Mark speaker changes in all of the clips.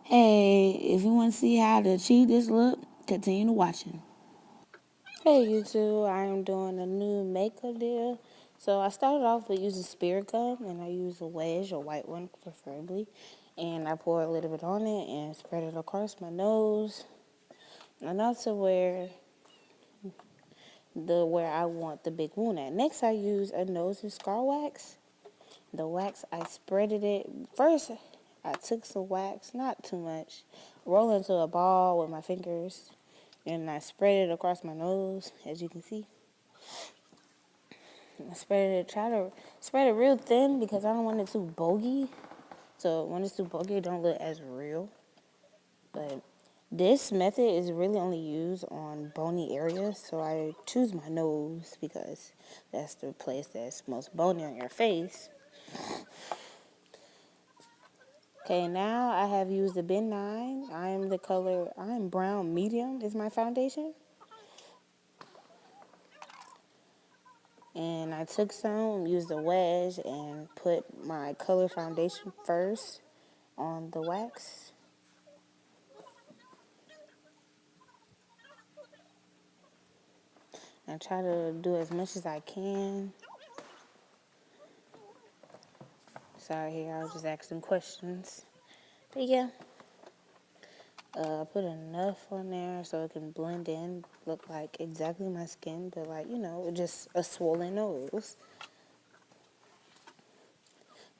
Speaker 1: Hey, if you want to see how to achieve this look, continue to watching. Hey YouTube, I am doing a new makeup deal. So I started off with using spirit gum, and I use a wedge, a white one preferably. And I pour a little bit on it and spread it across my nose. Enough to where I want the big wound at. Next I use a nose and scar wax. The wax, I spreaded it. First, I took some wax, not too much, roll it into a ball with my fingers, and I spread it across my nose, as you can see. I try to spread it real thin because I don't want it too bogey. So when it's too bogey, it don't look as real. But this method is really only used on bony areas, so I choose my nose because that's the place that's most bony on your face. Okay, now I have used the Ben Nye. I'm brown medium is my foundation. And I took some, used a wedge, and put my color foundation first on the wax. I try to do as much as I can. Sorry, here I was just asking questions. But yeah, I put enough on there so it can blend in, look like exactly my skin, but like, just a swollen nose.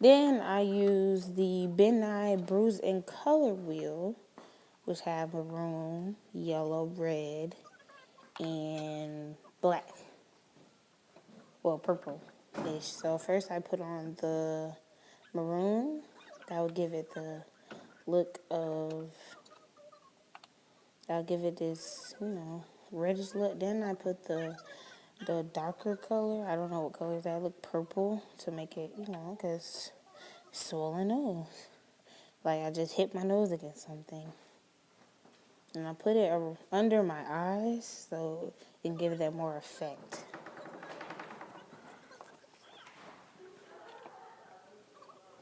Speaker 1: Then I use the Ben Nye Bruise and Color Wheel, which have maroon, yellow, red, and black. Well, purple-ish. So first I put on the maroon. That will give it the look of, I'll give it this, reddish look. Then I put the darker color. I don't know what color that look, purple, to make it, because swollen nose. Like I just hit my nose against something. And I put it under my eyes so it can give that more effect.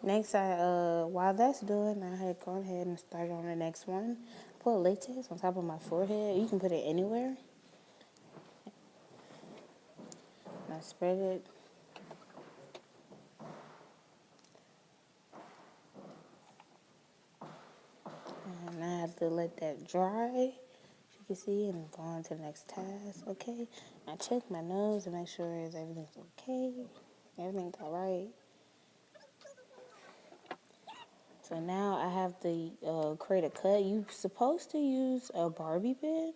Speaker 1: Next, while that's doing, I had gone ahead and started on the next one. Put latex on top of my forehead. You can put it anywhere. And I spread it. And I have to let that dry, as you can see, and go on to the next task. Okay. I check my nose to make sure everything's okay. Everything's all right. So now I have to create a cut. You're supposed to use a Barbie pin,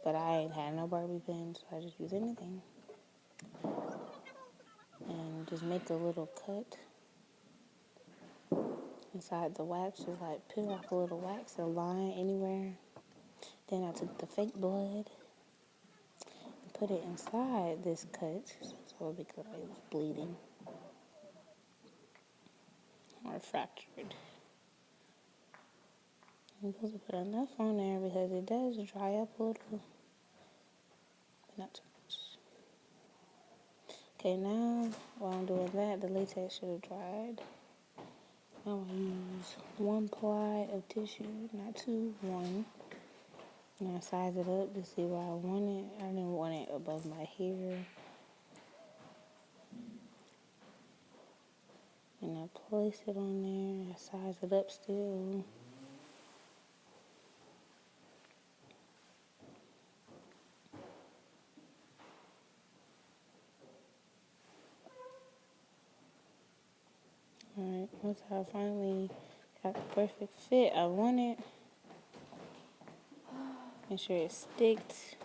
Speaker 1: but I ain't had no Barbie pin, so I just use anything. And just make a little cut inside the wax. Just like peel off a little wax, a line anywhere. Then I took the fake blood and put it inside this cut, so it looked like it was bleeding or fractured. I'm supposed to put enough on there because it does dry up a little, but not too much. Okay, now while I'm doing that, the latex should have dried. Now I use one ply of tissue, not two, one. And I size it up to see where I want it. I didn't want it above my hair. And I place it on there. I size it up still. Alright, once I finally got the perfect fit I wanted, make sure it sticks.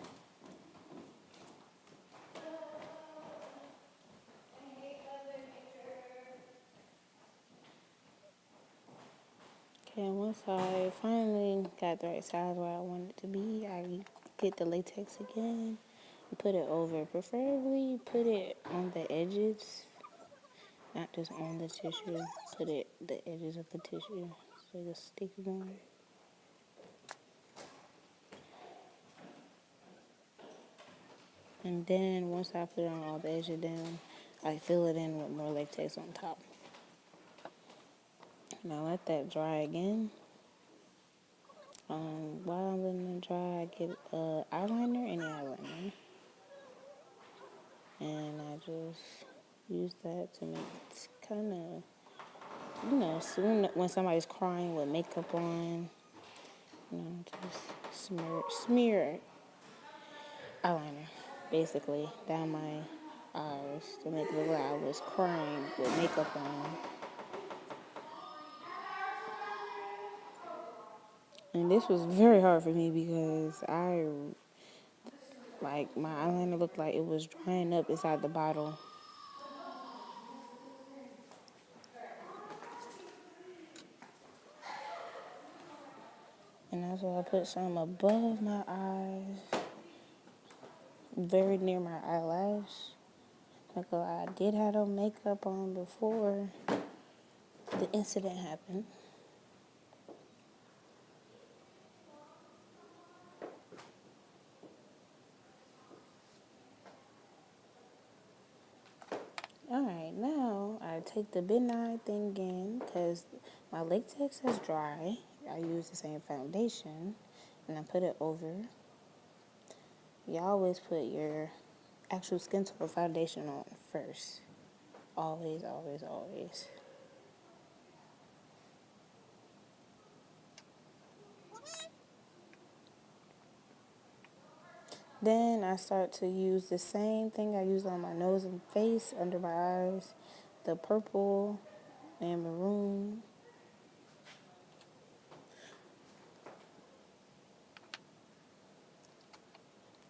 Speaker 1: Okay, once I finally got the right size where I want it to be, I get the latex again and put it over. Preferably put it on the edges, not just on the tissue. Put it the edges of the tissue so it'll stick more. And then once I put it on all the edges, then I fill it in with more latex on top. Now let that dry again. While I'm letting it dry, I get eyeliner, any eyeliner, and I just use that to make it kind of, soon when somebody's crying with makeup on, just smear eyeliner, basically, down my eyes to make it look like I was crying with makeup on. And this was very hard for me because my eyeliner looked like it was drying up inside the bottle. And that's why I put some above my eyes, very near my eyelash. Because I did have no makeup on before the incident happened. Alright, now I take the Ben Nye thing again because my latex is dry. I use the same foundation and I put it over. You always put your actual skin tone foundation on first. Always, always, always. Then I start to use the same thing I use on my nose and face, under my eyes, the purple and maroon.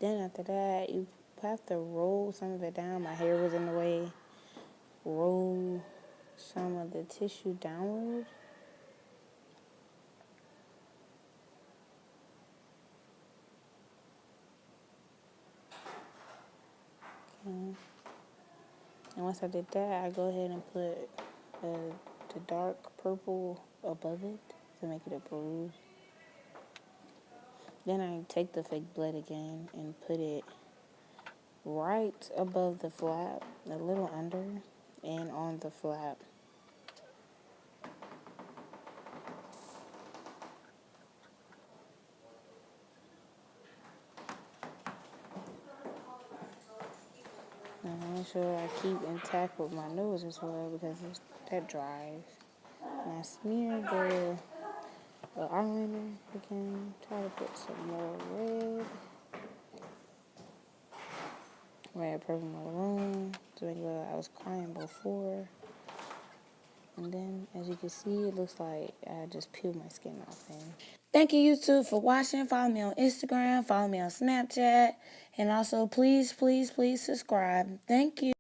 Speaker 1: Then after that, you have to roll some of it down. My hair was in the way. Roll some of the tissue downward. Okay. And once I did that, I go ahead and put the dark purple above it to make it a bruise. Then I take the fake blood again and put it right above the flap, a little under, and on the flap. And I make sure I keep intact with my nose as well because that dries. And I smear the eyeliner again. Try to put some more red, purple, maroon to make it look like I was crying before. And then, as you can see, it looks like I just peeled my skin off. Thank you, YouTube, for watching. Follow me on Instagram. Follow me on Snapchat. And also, please, please, please subscribe. Thank you.